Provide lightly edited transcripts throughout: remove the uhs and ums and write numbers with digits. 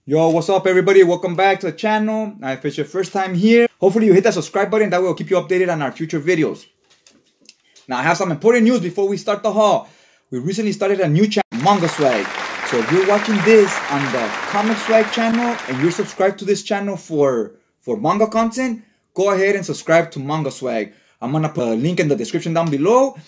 Yo, what's up everybody? Welcome back to the channel. If it's your first time here, hopefully you hit that subscribe button. That will keep you updated on our future videos. Now I have some important news before we start the haul. We recently started a new channel, Manga Swag. So if you're watching this on the Comic Swag channel and you're subscribed to this channel for manga content, go ahead and subscribe to Manga Swag. I'm gonna put a link in the description down below.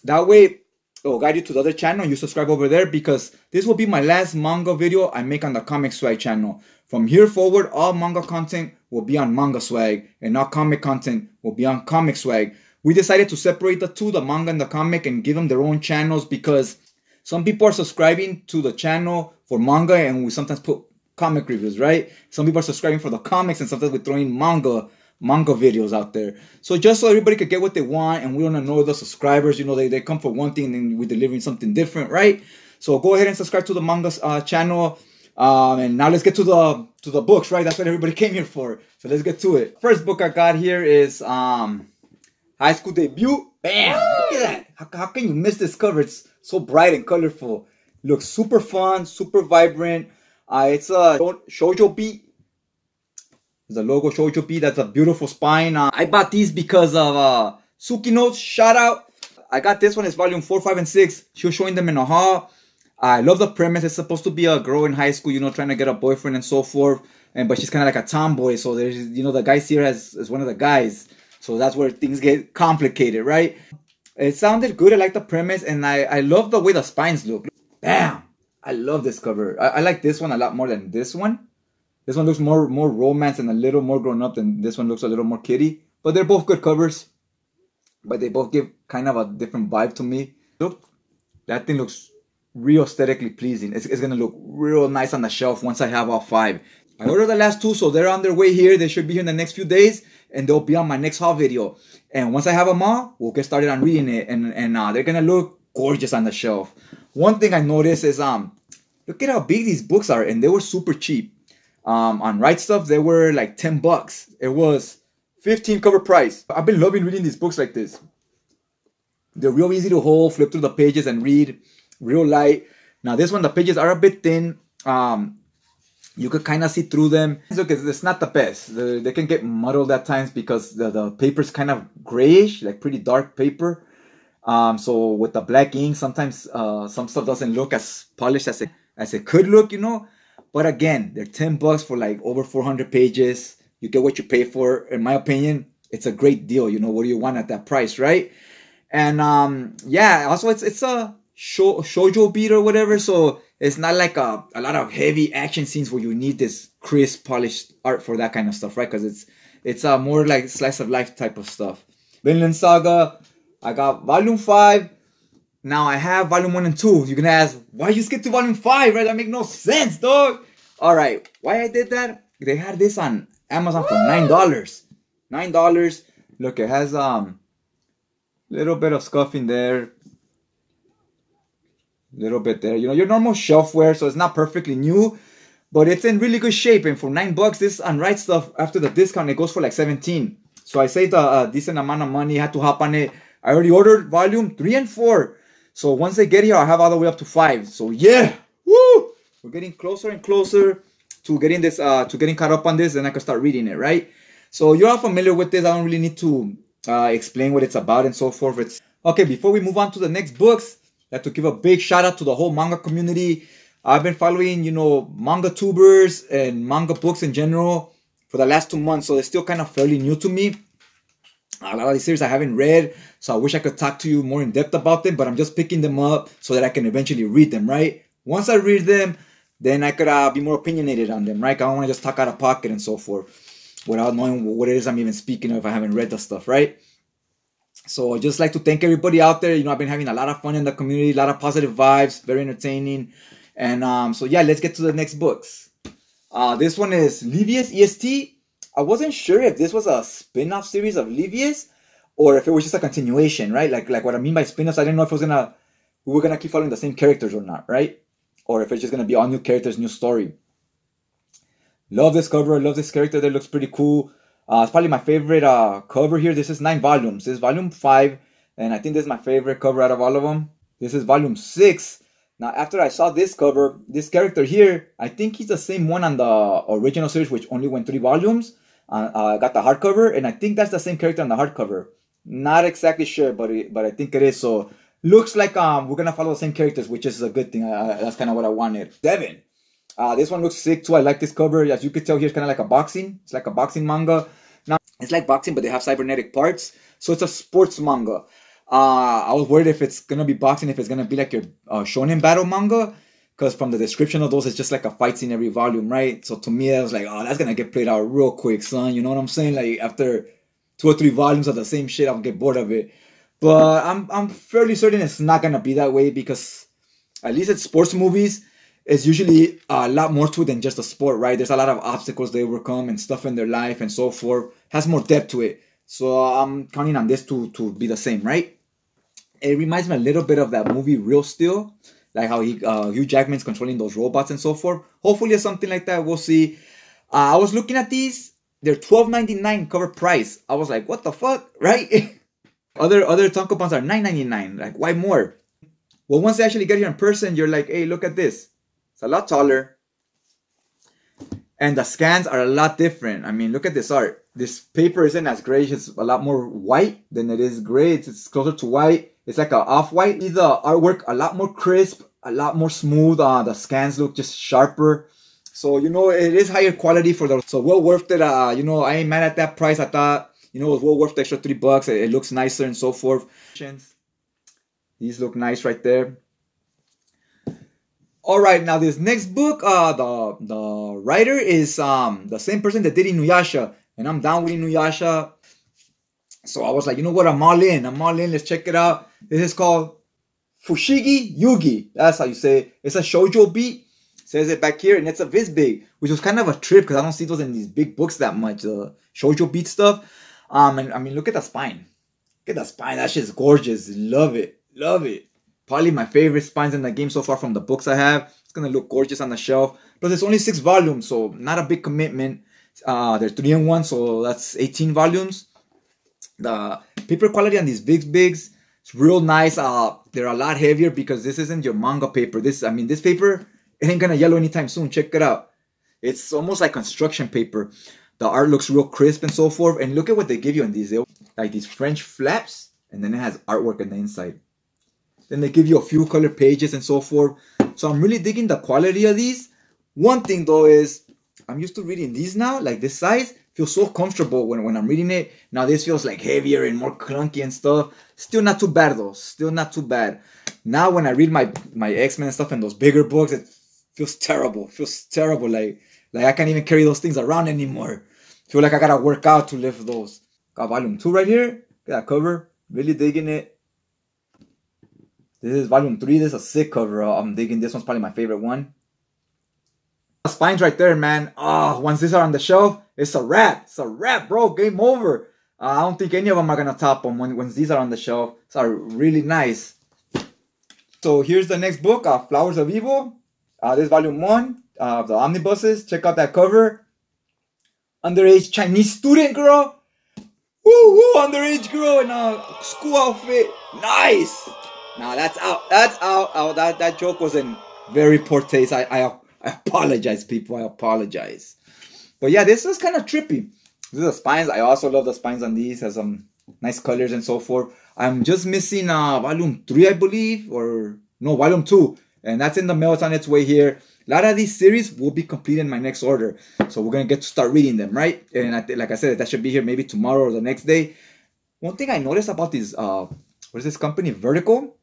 That way it'll guide you to the other channel and you subscribe over there, because this will be my last manga video I make on the Comic Swag channel. From here forward, all manga content will be on Manga Swag and all comic content will be on Comic Swag. We decided to separate the two, the manga and the comic, and give them their own channels, because some people are subscribing to the channel for manga and we sometimes put comic reviews, right? Some people are subscribing for the comics and sometimes we throw in manga videos out there. So just so everybody could get what they want and we don't know the subscribers, you know, they come for one thing and then we're delivering something different, right? So go ahead and subscribe to the manga channel. And now let's get to the books, right? That's what everybody came here for. So let's get to it. First book I got here is High School Debut. Bam! Look at that. How can you miss this cover? It's so bright and colorful. It looks super fun, super vibrant. It's a shoujo beat. The logo Shoujo B. That's a beautiful spine. I bought these because of Suki Notes. Shout out. I got this one. It's volume 4, 5, and 6. She was showing them in a haul. I love the premise. It's supposed to be a girl in high school, you know, trying to get a boyfriend and so forth. But she's kind of like a tomboy. So there's, you know, the guy here as one of the guys. So that's where things get complicated, right? It sounded good. I like the premise. And I love the way the spines look. Bam! I love this cover. I like this one a lot more than this one. This one looks more romance and a little more grown up than this one looks a little more kiddie. But they're both good covers. But they both give kind of a different vibe to me. Look, that thing looks real aesthetically pleasing. It's going to look real nice on the shelf once I have all 5. I ordered the last 2, so they're on their way here. They should be here in the next few days. And they'll be on my next haul video. And once I have them all, we'll get started on reading it. And they're going to look gorgeous on the shelf. One thing I noticed is, look at how big these books are. And they were super cheap. On Rightstuff, they were like $10. It was 15 cover price. I've been loving reading these books like this. They're real easy to hold, flip through the pages and read. Real light. Now this one, the pages are a bit thin. You could kind of see through them. Look, it's not the best. They can get muddled at times because the paper's kind of grayish, like pretty dark paper. So with the black ink, sometimes some stuff doesn't look as polished as it could look, you know. But again, they're $10 for like over 400 pages. You get what you pay for. In my opinion, it's a great deal. You know, what do you want at that price, right? And yeah, also it's a shoujo beat or whatever. So it's not like a lot of heavy action scenes where you need this crisp, polished art for that kind of stuff, right? Because it's more like slice of life type of stuff. Vinland Saga, I got volume 5. Now I have volume 1 and 2. You're gonna ask, why you skip to volume 5, right? That make no sense, dog. Alright, why I did that? They had this on Amazon for $9. $9. Look, it has little bit of scuffing there. Little bit there. You know, your normal shelfware, so it's not perfectly new, but it's in really good shape. And for $9, this on Rightstuff, after the discount, it goes for like 17. So I saved a decent amount of money. Had to hop on it. I already ordered volume 3 and 4. So once they get here, I'll have all the way up to 5. So yeah, woo! We're getting closer and closer to getting this, to getting caught up on this, and I can start reading it, right? So you're all familiar with this. I don't really need to explain what it's about and so forth. Okay, before we move on to the next books, I have to give a big shout out to the whole manga community. I've been following, you know, manga tubers and manga books in general for the last 2 months. So it's still kind of fairly new to me. A lot of these series I haven't read, so I wish I could talk to you more in depth about them, but I'm just picking them up so that I can eventually read them, right? Once I read them, then I could be more opinionated on them, right? I don't want to just talk out of pocket and so forth without knowing what it is I'm even speaking of if I haven't read the stuff, right? So I'd just like to thank everybody out there. You know, I've been having a lot of fun in the community, a lot of positive vibes, very entertaining. And so yeah, let's get to the next books. This one is Livius EST. I wasn't sure if this was a spin-off series of Livius or if it was just a continuation, right? Like what I mean by spin-offs, I didn't know if we were gonna keep following the same characters or not, right? Or if it's just gonna be all new characters, new story. Love this cover, love this character. That looks pretty cool. It's probably my favorite cover here. This is 9 volumes. This is volume 5, and I think this is my favorite cover out of all of them. This is volume 6. Now, after I saw this cover, this character here, I think he's the same one on the original series, which only went 3 volumes. I got the hardcover, and I think that's the same character on the hardcover. Not exactly sure, but I think it is. So looks like we're gonna follow the same characters, which is a good thing. That's kind of what I wanted. 7. This one looks sick too. I like this cover. As you can tell here, it's kind of like a boxing. It's like a boxing manga. Now it's like boxing, but they have cybernetic parts. So it's a sports manga. I was worried if it's gonna be boxing, if it's gonna be like your shonen battle manga, because from the description of those, it's just like a fight scene every volume, right? So to me, I was like, oh, that's gonna get played out real quick, son. You know what I'm saying? Like after 2 or 3 volumes of the same shit, I'll get bored of it. But I'm fairly certain it's not gonna be that way, because at least it's sports movies. It's usually a lot more to it than just a sport, right? There's a lot of obstacles they overcome and stuff in their life and so forth. Has more depth to it. So I'm counting on this to be the same, right? It reminds me a little bit of that movie Real Steel, like how Hugh Jackman's controlling those robots and so forth. Hopefully it's something like that. We'll see. I was looking at these. They're $12.99 cover price. I was like, what the fuck, right? Other tankobons are $9.99. Like, why more? Well, once they actually get here in person, you're like, hey, look at this. It's a lot taller. And the scans are a lot different. I mean, look at this art. This paper isn't as grayish. It's a lot more white than it is gray. It's closer to white. It's like an off-white. The artwork a lot more crisp, a lot more smooth. The scans look just sharper. So, you know, it is higher quality for the... So, well worth it. You know, I ain't mad at that price. I thought, you know, it was well worth the extra $3. It looks nicer and so forth. These look nice right there. Alright, now this next book, the writer is the same person that did Inuyasha. And I'm down with Inuyasha. So I was like, you know what, I'm all in. Let's check it out. This is called Fushigi Yugi. That's how you say it. It's a shoujo beat. Says it back here. And it's a Viz Big, which was kind of a trip because I don't see those in these big books that much. Shoujo beat stuff. And I mean, look at the spine. Look at the spine. That shit's gorgeous. Love it. Love it. Probably my favorite spines in the game so far from the books I have. It's going to look gorgeous on the shelf. But it's only 6 volumes, so not a big commitment. They're 3-in-1, so that's 18 volumes. The paper quality on these bigs, it's real nice. They're a lot heavier because this isn't your manga paper. This paper, it ain't gonna yellow anytime soon. Check it out. It's almost like construction paper. The art looks real crisp and so forth. And look at what they give you on these. Like these French flaps, and then it has artwork on the inside. Then they give you a few color pages and so forth. So I'm really digging the quality of these. One thing though is, I'm used to reading these now, like this size. Feels so comfortable when I'm reading it. Now this feels like heavier and more clunky and stuff. Still not too bad though. Still not too bad. Now when I read my X-Men and stuff in those bigger books, it feels terrible. Feels terrible. Like I can't even carry those things around anymore. Feel like I gotta work out to lift those. Got volume 2 right here. Look at that cover. Really digging it. This is volume 3. This is a sick cover. I'm digging this one's probably my favorite one. The spines right there, man. Once these are on the shelf, it's a wrap. It's a wrap, bro. Game over. I don't think any of them are gonna top them once these are on the shelf. It's really nice. So here's the next book, Flowers of Evil. This is volume 1 of the omnibuses. Check out that cover. Underage Chinese student girl. Woo woo, underage girl in a school outfit. Nice. Now that's out. That's out. That joke was in very poor taste. I apologize, people. I apologize. But yeah, this is kind of trippy. These are the spines. I also love the spines on these. Has some nice colors and so forth. I'm just missing volume 3, I believe. Or no, volume 2. And that's in the mail. It's on its way here. A lot of these series will be complete in my next order. So we're going to get to start reading them, right? And like I said, that should be here maybe tomorrow or the next day. One thing I noticed about these, what is this company? Vertical?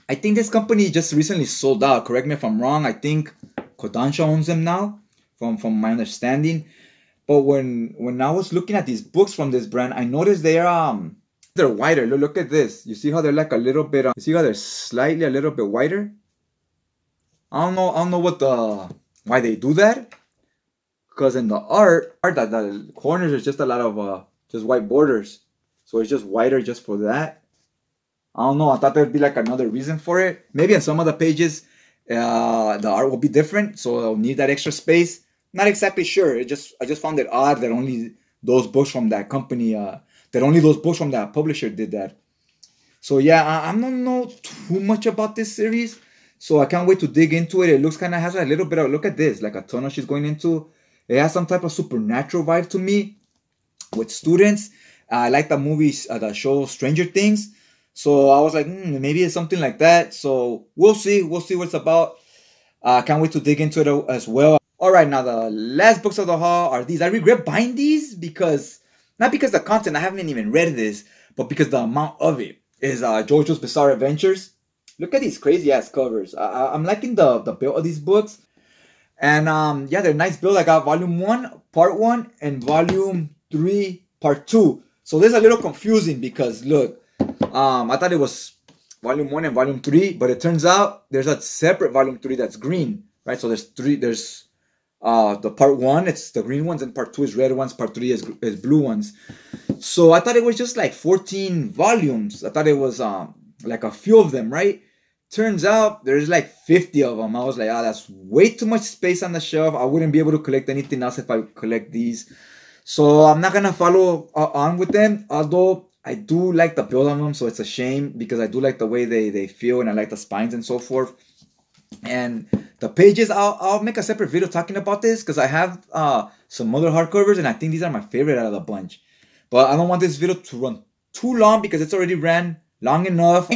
I think this company just recently sold out. Correct me if I'm wrong. I think Kodansha owns them now, from my understanding. But when I was looking at these books from this brand, I noticed they're wider. Look at this. You see how they're like a little bit. You see how they're slightly a little bit wider. I don't know why they do that. Because in the art that the corners is just a lot of just white borders, so it's just wider just for that. I don't know. I thought there'd be like another reason for it. Maybe on some of the pages, the art will be different, so I'll need that extra space. Not exactly sure. I just found it odd that only those books from that company, that only those books from that publisher did that. So yeah, I don't know too much about this series. So I can't wait to dig into it. It looks kind of has a little bit of, look at this, like a tunnel she's going into. It has some type of supernatural vibe to me with students. I like the movies, the show Stranger Things. So I was like, maybe it's something like that. So we'll see. We'll see what it's about. Can't wait to dig into it as well. All right, now the last books of the haul are these. I regret buying these because, not because the content, I haven't even read this, but because the amount of it is JoJo's Bizarre Adventures. Look at these crazy ass covers. I'm liking the build of these books. And yeah, they're nice build. I got volume 1, part 1, and volume 3, part 2. So this is a little confusing because look, I thought it was volume 1 and volume 3, but it turns out there's a separate volume 3 that's green, right? So there's the part 1, it's the green ones, and part 2 is red ones, part 3 is blue ones. So I thought it was just like 14 volumes. I thought it was like a few of them, right? Turns out there's like 50 of them. I was like, that's way too much space on the shelf. I wouldn't be able to collect anything else if I collect these. So I'm not gonna follow on with them, although I do like the build on them, so it's a shame because I do like the way they feel, and I like the spines and so forth. And the pages, I'll make a separate video talking about this because I have some other hardcovers, and I think these are my favorite out of the bunch. But I don't want this video to run too long because it's already ran long enough.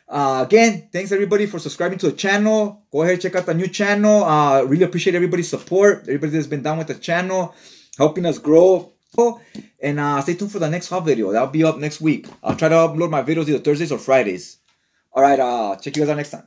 Again, thanks everybody for subscribing to the channel. Go ahead and check out the new channel. Really appreciate everybody's support. Everybody that's been down with the channel, helping us grow. And stay tuned for the next haul video. That'll be up next week. I'll try to upload my videos either Thursdays or Fridays. Alright, check you guys out next time.